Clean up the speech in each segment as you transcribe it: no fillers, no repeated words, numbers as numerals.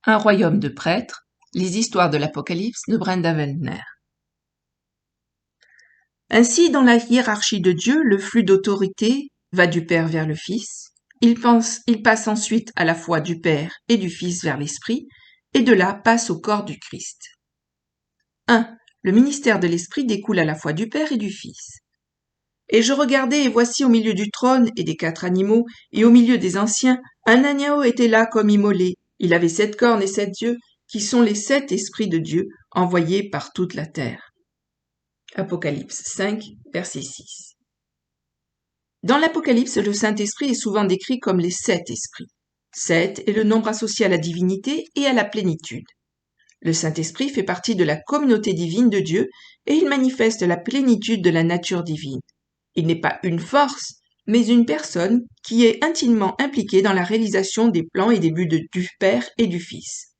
Un royaume de prêtres, les histoires de l'Apocalypse de Brenda Wendner. Ainsi, dans la hiérarchie de Dieu, le flux d'autorité va du Père vers le Fils. Il passe ensuite à la fois du Père et du Fils vers l'Esprit, et de là passe au corps du Christ. 1. Le ministère de l'Esprit découle à la fois du Père et du Fils. Et je regardais, et voici au milieu du trône et des 4 animaux, et au milieu des anciens, un agneau était là comme immolé. Il avait 7 cornes et 7 yeux, qui sont les 7 esprits de Dieu, envoyés par toute la terre. Apocalypse 5, verset 6. Dans l'Apocalypse, le Saint-Esprit est souvent décrit comme les 7 esprits. 7 est le nombre associé à la divinité et à la plénitude. Le Saint-Esprit fait partie de la communauté divine de Dieu et il manifeste la plénitude de la nature divine. Il n'est pas une force, mais une personne qui est intimement impliquée dans la réalisation des plans et des buts du Père et du Fils.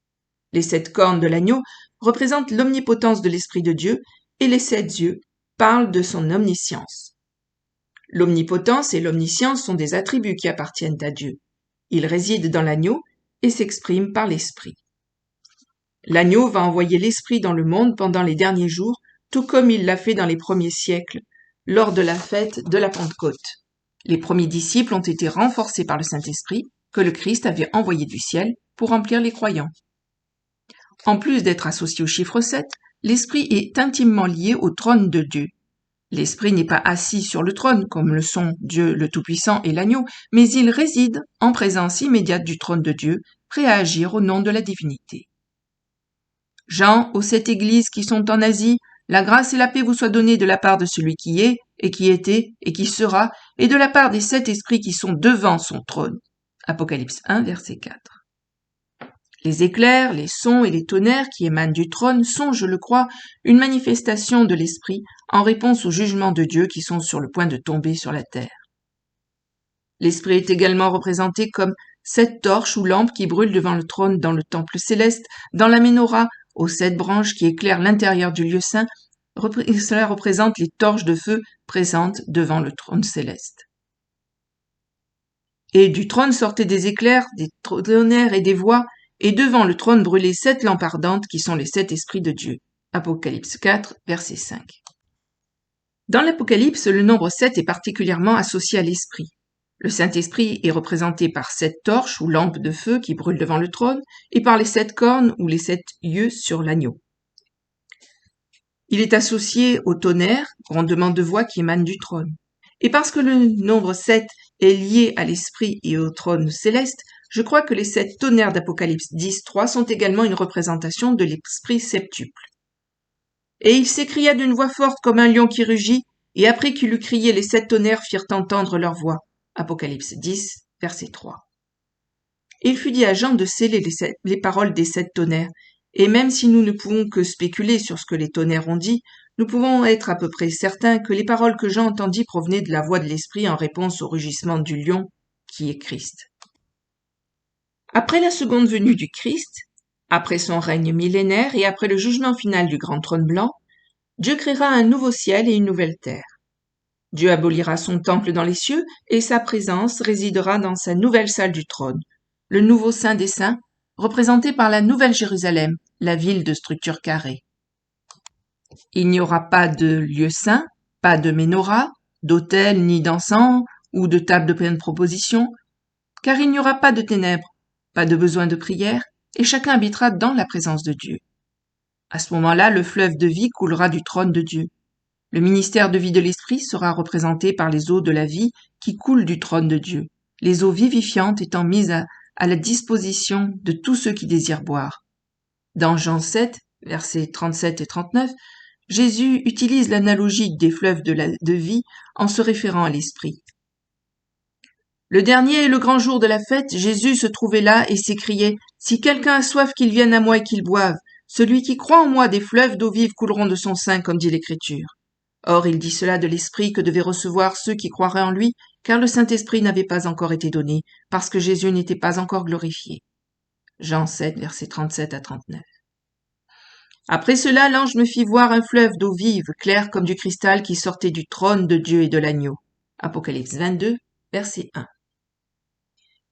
Les 7 cornes de l'agneau représentent l'omnipotence de l'Esprit de Dieu et les 7 yeux parlent de son omniscience. L'omnipotence et l'omniscience sont des attributs qui appartiennent à Dieu. Il réside dans l'agneau et s'exprime par l'Esprit. L'agneau va envoyer l'Esprit dans le monde pendant les derniers jours, tout comme il l'a fait dans les premiers siècles, lors de la fête de la Pentecôte. Les premiers disciples ont été renforcés par le Saint-Esprit que le Christ avait envoyé du ciel pour remplir les croyants. En plus d'être associé au chiffre 7, l'Esprit est intimement lié au trône de Dieu. L'Esprit n'est pas assis sur le trône comme le sont Dieu le Tout-Puissant et l'Agneau, mais il réside en présence immédiate du trône de Dieu, prêt à agir au nom de la divinité. Jean, aux 7 églises qui sont en Asie, la grâce et la paix vous soient données de la part de celui qui est, et qui était, et qui sera, et de la part des 7 esprits qui sont devant son trône. Apocalypse 1, verset 4. Les éclairs, les sons et les tonnerres qui émanent du trône sont, je le crois, une manifestation de l'Esprit en réponse aux jugements de Dieu qui sont sur le point de tomber sur la terre. L'Esprit est également représenté comme 7 torches ou lampes qui brûlent devant le trône dans le temple céleste, dans la ménorah, aux 7 branches qui éclairent l'intérieur du lieu saint. Cela représente les torches de feu présentes devant le trône céleste. Et du trône sortaient des éclairs, des tonnerres et des voix, et devant le trône brûlaient 7 lampes ardentes qui sont les 7 esprits de Dieu. Apocalypse 4, verset 5. Dans l'Apocalypse, le nombre 7 est particulièrement associé à l'Esprit. Le Saint-Esprit est représenté par 7 torches ou lampes de feu qui brûlent devant le trône et par les 7 cornes ou les 7 yeux sur l'agneau. Il est associé au tonnerre, grondement de voix qui émane du trône. Et parce que le nombre 7 est lié à l'Esprit et au trône céleste, je crois que les 7 tonnerres d'Apocalypse 10, 3 sont également une représentation de l'Esprit septuple. Et il s'écria d'une voix forte comme un lion qui rugit, et après qu'il eut crié, les 7 tonnerres firent entendre leur voix. Apocalypse 10, verset 3. Il fut dit à Jean de sceller les paroles des 7 tonnerres, et même si nous ne pouvons que spéculer sur ce que les tonnerres ont dit, nous pouvons être à peu près certains que les paroles que Jean entendit provenaient de la voix de l'Esprit en réponse au rugissement du lion, qui est Christ. Après la seconde venue du Christ, après son règne millénaire et après le jugement final du grand trône blanc, Dieu créera un nouveau ciel et une nouvelle terre. Dieu abolira son temple dans les cieux et sa présence résidera dans sa nouvelle salle du trône, le nouveau Saint des Saints, représenté par la Nouvelle Jérusalem, la ville de structure carrée. Il n'y aura pas de lieu saint, pas de ménorah, d'autel ni d'encens ou de table de pleine proposition, car il n'y aura pas de ténèbres, pas de besoin de prière, et chacun habitera dans la présence de Dieu. À ce moment-là, le fleuve de vie coulera du trône de Dieu. Le ministère de vie de l'Esprit sera représenté par les eaux de la vie qui coulent du trône de Dieu, les eaux vivifiantes étant mises à la disposition de tous ceux qui désirent boire. Dans Jean 7, versets 37 et 39, Jésus utilise l'analogie des fleuves de vie en se référant à l'Esprit. Le dernier et le grand jour de la fête, Jésus se trouvait là et s'écriait « Si quelqu'un a soif, qu'il vienne à moi et qu'il boive. Celui qui croit en moi, des fleuves d'eau vive couleront de son sein, comme dit l'Écriture. » Or, il dit cela de l'Esprit que devaient recevoir ceux qui croiraient en lui, car le Saint-Esprit n'avait pas encore été donné, parce que Jésus n'était pas encore glorifié. Jean 7, versets 37 à 39. Après cela, l'ange me fit voir un fleuve d'eau vive, clair comme du cristal, qui sortait du trône de Dieu et de l'agneau. Apocalypse 22, verset 1.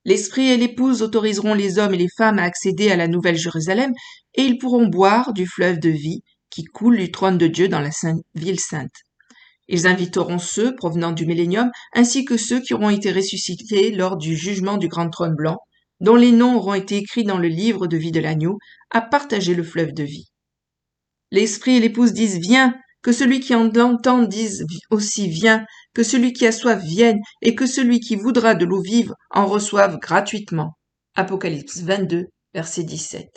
L'Esprit et l'Épouse autoriseront les hommes et les femmes à accéder à la Nouvelle Jérusalem et ils pourront boire du fleuve de vie qui coule du trône de Dieu dans la ville sainte. Ils inviteront ceux provenant du millénium ainsi que ceux qui auront été ressuscités lors du jugement du grand trône blanc, dont les noms auront été écrits dans le livre de vie de l'agneau, à partager le fleuve de vie. L'Esprit et l'Épouse disent « Viens », que celui qui en entend dise aussi « Viens », que celui qui a soif vienne et que celui qui voudra de l'eau vive en reçoive gratuitement. Apocalypse 22, verset 17.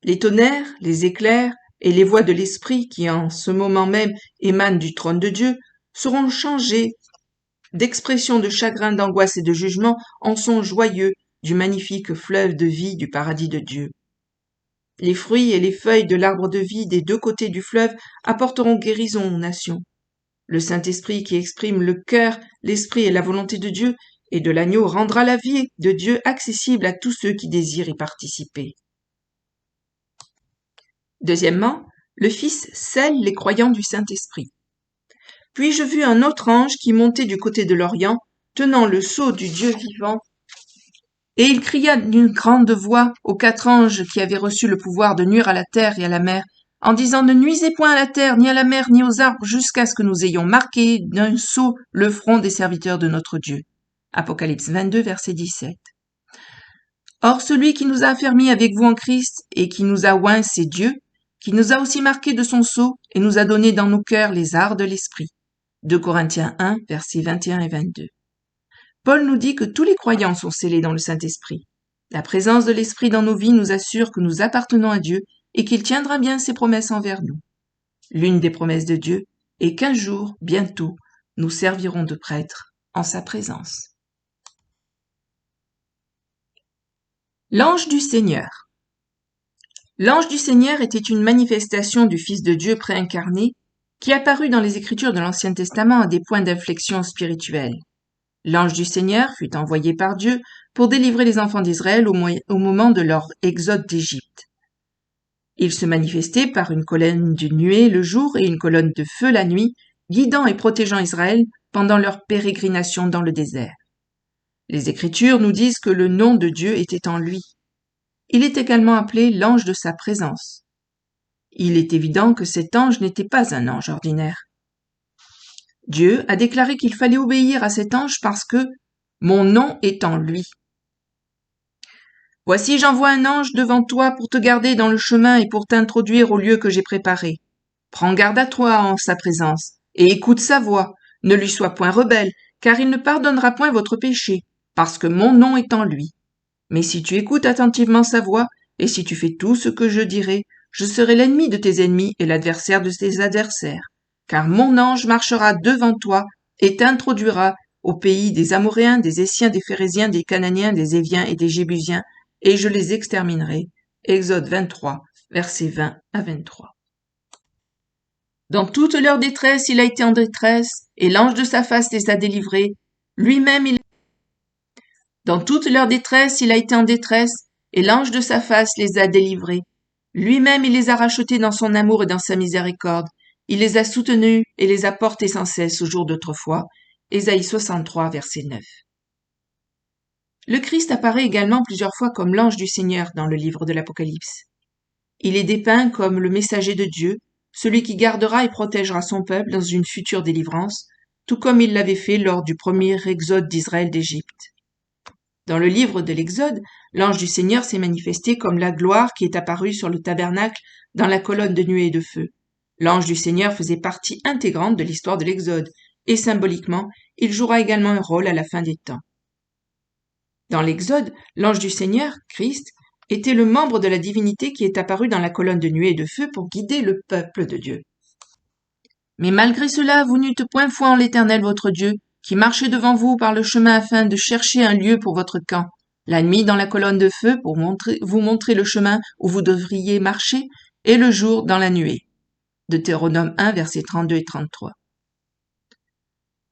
Les tonnerres, les éclairs et les voix de l'Esprit qui en ce moment même émanent du trône de Dieu seront changés d'expressions de chagrin, d'angoisse et de jugement en sons joyeux du magnifique fleuve de vie du paradis de Dieu. Les fruits et les feuilles de l'arbre de vie des deux côtés du fleuve apporteront guérison aux nations. Le Saint-Esprit qui exprime le cœur, l'esprit et la volonté de Dieu et de l'agneau rendra la vie de Dieu accessible à tous ceux qui désirent y participer. Deuxièmement, le Fils scelle les croyants du Saint-Esprit. Puis je vis un autre ange qui montait du côté de l'Orient, tenant le sceau du Dieu vivant, et il cria d'une grande voix aux 4 anges qui avaient reçu le pouvoir de nuire à la terre et à la mer, en disant « Ne nuisez point à la terre, ni à la mer, ni aux arbres, jusqu'à ce que nous ayons marqué d'un sceau le front des serviteurs de notre Dieu. » Apocalypse 22, verset 17. Or celui qui nous a affermis avec vous en Christ et qui nous a oints, c'est Dieu, qui nous a aussi marqués de son sceau et nous a donné dans nos cœurs les arts de l'esprit. 2 Corinthiens 1, versets 21 et 22. Paul nous dit que tous les croyants sont scellés dans le Saint-Esprit. La présence de l'Esprit dans nos vies nous assure que nous appartenons à Dieu et qu'il tiendra bien ses promesses envers nous. L'une des promesses de Dieu est qu'un jour, bientôt, nous servirons de prêtres en sa présence. L'ange du Seigneur. L'ange du Seigneur était une manifestation du Fils de Dieu préincarné qui apparut dans les Écritures de l'Ancien Testament à des points d'inflexion spirituelle. L'ange du Seigneur fut envoyé par Dieu pour délivrer les enfants d'Israël au moment de leur exode d'Égypte. Il se manifestait par une colonne de nuée le jour et une colonne de feu la nuit, guidant et protégeant Israël pendant leur pérégrination dans le désert. Les Écritures nous disent que le nom de Dieu était en lui. Il est également appelé l'ange de sa présence. Il est évident que cet ange n'était pas un ange ordinaire. Dieu a déclaré qu'il fallait obéir à cet ange parce que « mon nom est en lui ». Voici, j'envoie un ange devant toi pour te garder dans le chemin et pour t'introduire au lieu que j'ai préparé. Prends garde à toi en sa présence et écoute sa voix. Ne lui sois point rebelle, car il ne pardonnera point votre péché, parce que mon nom est en lui. Mais si tu écoutes attentivement sa voix, et si tu fais tout ce que je dirai, je serai l'ennemi de tes ennemis et l'adversaire de tes adversaires. Car mon ange marchera devant toi et t'introduira au pays des Amoréens, des Essiens, des Phérésiens, des Cananéens, des Éviens et des Jébusiens, et je les exterminerai. Exode 23, versets 20 à 23. Dans toute leur détresse, il a été en détresse, et l'ange de sa face les a délivrés. Dans toute leur détresse, il a été en détresse, et l'ange de sa face les a délivrés. Lui-même, il les a rachetés dans son amour et dans sa miséricorde. Il les a soutenus et les a portés sans cesse au jour d'autrefois. Ésaïe 63, verset 9. Le Christ apparaît également plusieurs fois comme l'ange du Seigneur dans le livre de l'Apocalypse. Il est dépeint comme le messager de Dieu, celui qui gardera et protégera son peuple dans une future délivrance, tout comme il l'avait fait lors du premier exode d'Israël d'Égypte. Dans le livre de l'Exode, l'ange du Seigneur s'est manifesté comme la gloire qui est apparue sur le tabernacle dans la colonne de nuée et de feu. L'ange du Seigneur faisait partie intégrante de l'histoire de l'Exode, et symboliquement, il jouera également un rôle à la fin des temps. Dans l'Exode, l'ange du Seigneur, Christ, était le membre de la divinité qui est apparu dans la colonne de nuée et de feu pour guider le peuple de Dieu. Mais malgré cela, vous n'eûtes point foi en l'Éternel votre Dieu, qui marchait devant vous par le chemin afin de chercher un lieu pour votre camp, la nuit dans la colonne de feu pour vous montrer le chemin où vous devriez marcher, et le jour dans la nuée. Deutéronome 1, versets 32 et 33.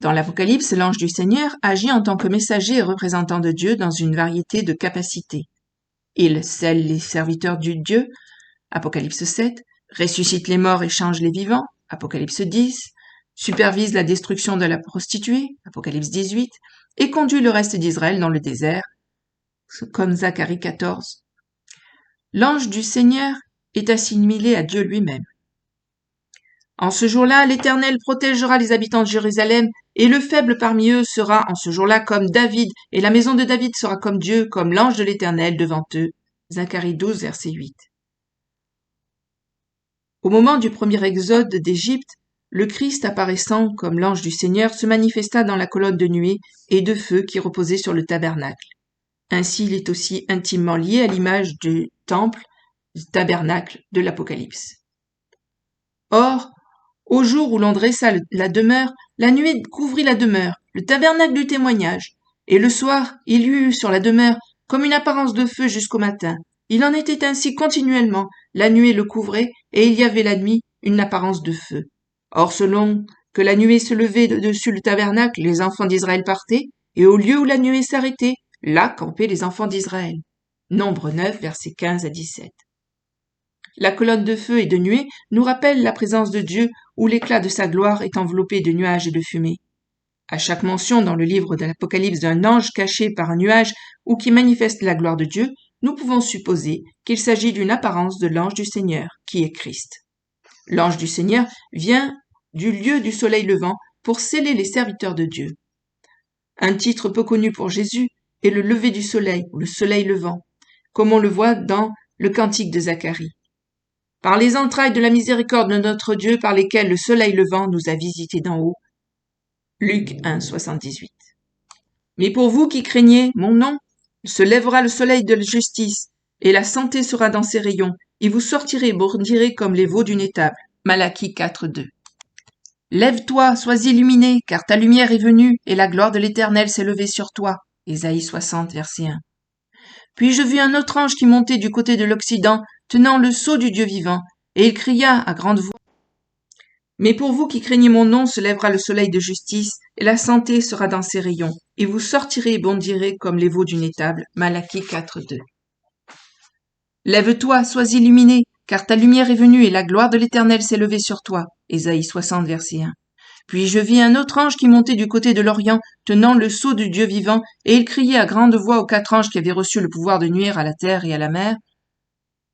Dans l'Apocalypse, l'ange du Seigneur agit en tant que messager et représentant de Dieu dans une variété de capacités. Il scelle les serviteurs du Dieu, Apocalypse 7, ressuscite les morts et change les vivants, Apocalypse 10, supervise la destruction de la prostituée, Apocalypse 18, et conduit le reste d'Israël dans le désert, comme Zacharie 14. L'ange du Seigneur est assimilé à Dieu lui-même. En ce jour-là, l'Éternel protégera les habitants de Jérusalem, et le faible parmi eux sera en ce jour-là comme David, et la maison de David sera comme Dieu, comme l'ange de l'Éternel devant eux. Zacharie 12, verset 8. Au moment du premier exode d'Égypte, le Christ apparaissant comme l'ange du Seigneur se manifesta dans la colonne de nuée et de feu qui reposait sur le tabernacle. Ainsi, il est aussi intimement lié à l'image du temple, du tabernacle de l'Apocalypse. Or, au jour où l'on dressa la demeure, la nuée couvrit la demeure, le tabernacle du témoignage, et le soir, il y eut sur la demeure comme une apparence de feu jusqu'au matin. Il en était ainsi continuellement, la nuée le couvrait, et il y avait la nuit une apparence de feu. Or, selon que la nuée se levait de dessus le tabernacle, les enfants d'Israël partaient, et au lieu où la nuée s'arrêtait, là campaient les enfants d'Israël. Nombre 9, versets 15 à 17. La colonne de feu et de nuée nous rappelle la présence de Dieu où l'éclat de sa gloire est enveloppé de nuages et de fumée. À chaque mention dans le livre de l'Apocalypse d'un ange caché par un nuage ou qui manifeste la gloire de Dieu, nous pouvons supposer qu'il s'agit d'une apparence de l'ange du Seigneur, qui est Christ. L'ange du Seigneur vient du lieu du soleil levant pour sceller les serviteurs de Dieu. Un titre peu connu pour Jésus est le lever du soleil ou le soleil levant, comme on le voit dans le cantique de Zacharie. Par les entrailles de la miséricorde de notre Dieu par lesquelles le soleil levant nous a visités d'en haut. Luc 1, 78. Mais pour vous qui craignez mon nom, se lèvera le soleil de la justice, et la santé sera dans ses rayons, et vous sortirez et bondirez comme les veaux d'une étable. Malachie 4, 2. Lève-toi, sois illuminé, car ta lumière est venue, et la gloire de l'Éternel s'est levée sur toi. Ésaïe 60, verset 1. Puis je vis un autre ange qui montait du côté de l'Occident, tenant le sceau du Dieu vivant, et il cria à grande voix. Mais pour vous qui craignez mon nom, se lèvera le soleil de justice, et la santé sera dans ses rayons, et vous sortirez et bondirez comme les veaux d'une étable. Malachie 4, 2. Lève-toi, sois illuminé, car ta lumière est venue, et la gloire de l'Éternel s'est levée sur toi. Ésaïe 60, verset 1. Puis je vis un autre ange qui montait du côté de l'Orient, tenant le sceau du Dieu vivant, et il criait à grande voix aux 4 anges qui avaient reçu le pouvoir de nuire à la terre et à la mer.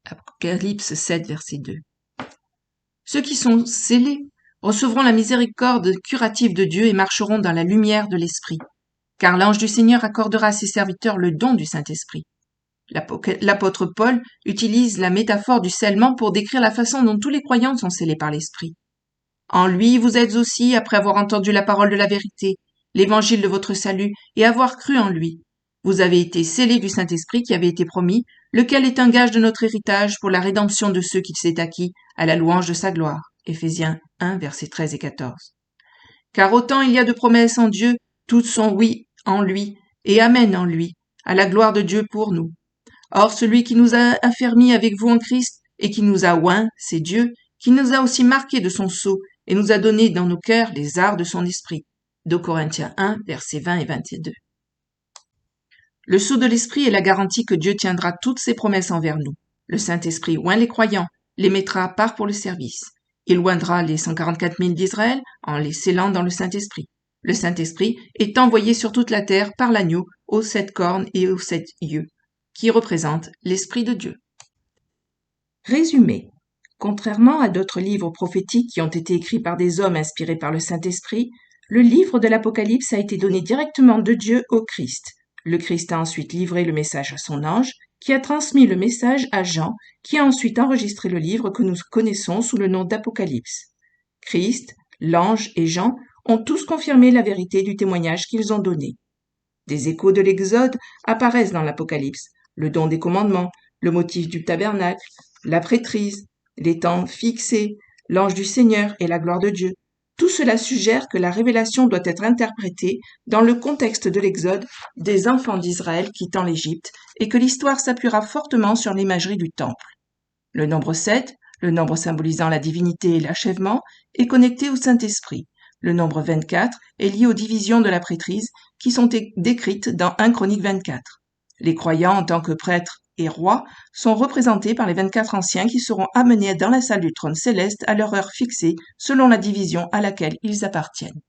Apocalypse 7, verset 2. Ceux qui sont scellés recevront la miséricorde curative de Dieu et marcheront dans la lumière de l'Esprit, car l'ange du Seigneur accordera à ses serviteurs le don du Saint-Esprit. L'apôtre Paul utilise la métaphore du scellement pour décrire la façon dont tous les croyants sont scellés par l'Esprit. En lui, vous êtes aussi, après avoir entendu la parole de la vérité, l'évangile de votre salut, et avoir cru en lui. Vous avez été scellés du Saint-Esprit qui avait été promis, lequel est un gage de notre héritage pour la rédemption de ceux qu'il s'est acquis, à la louange de sa gloire. Éphésiens 1, versets 13 et 14. Car autant il y a de promesses en Dieu, toutes sont oui en lui, et amen en lui, à la gloire de Dieu pour nous. Or, celui qui nous a affermis avec vous en Christ, et qui nous a oints, c'est Dieu, qui nous a aussi marqués de son sceau, et nous a donné dans nos cœurs les arts de son esprit. 2 Corinthiens 1, versets 20 et 22. Le sceau de l'esprit est la garantie que Dieu tiendra toutes ses promesses envers nous. Le Saint-Esprit oint les croyants, les mettra à part pour le service. Il oindra les 144 000 d'Israël en les scellant dans le Saint-Esprit. Le Saint-Esprit est envoyé sur toute la terre par l'agneau aux 7 cornes et aux 7 yeux, qui représentent l'Esprit de Dieu. Résumé. Contrairement à d'autres livres prophétiques qui ont été écrits par des hommes inspirés par le Saint-Esprit, le livre de l'Apocalypse a été donné directement de Dieu au Christ. Le Christ a ensuite livré le message à son ange, qui a transmis le message à Jean, qui a ensuite enregistré le livre que nous connaissons sous le nom d'Apocalypse. Christ, l'ange et Jean ont tous confirmé la vérité du témoignage qu'ils ont donné. Des échos de l'Exode apparaissent dans l'Apocalypse, le don des commandements, le motif du tabernacle, la prêtrise, les temps fixés, l'ange du Seigneur et la gloire de Dieu. Tout cela suggère que la révélation doit être interprétée dans le contexte de l'Exode des enfants d'Israël quittant l'Égypte et que l'histoire s'appuiera fortement sur l'imagerie du temple. Le nombre 7, le nombre symbolisant la divinité et l'achèvement, est connecté au Saint-Esprit. Le nombre 24 est lié aux divisions de la prêtrise qui sont décrites dans 1 Chronique 24. Les croyants en tant que prêtres et rois sont représentés par les 24 anciens qui seront amenés dans la salle du trône céleste à leur heure fixée selon la division à laquelle ils appartiennent.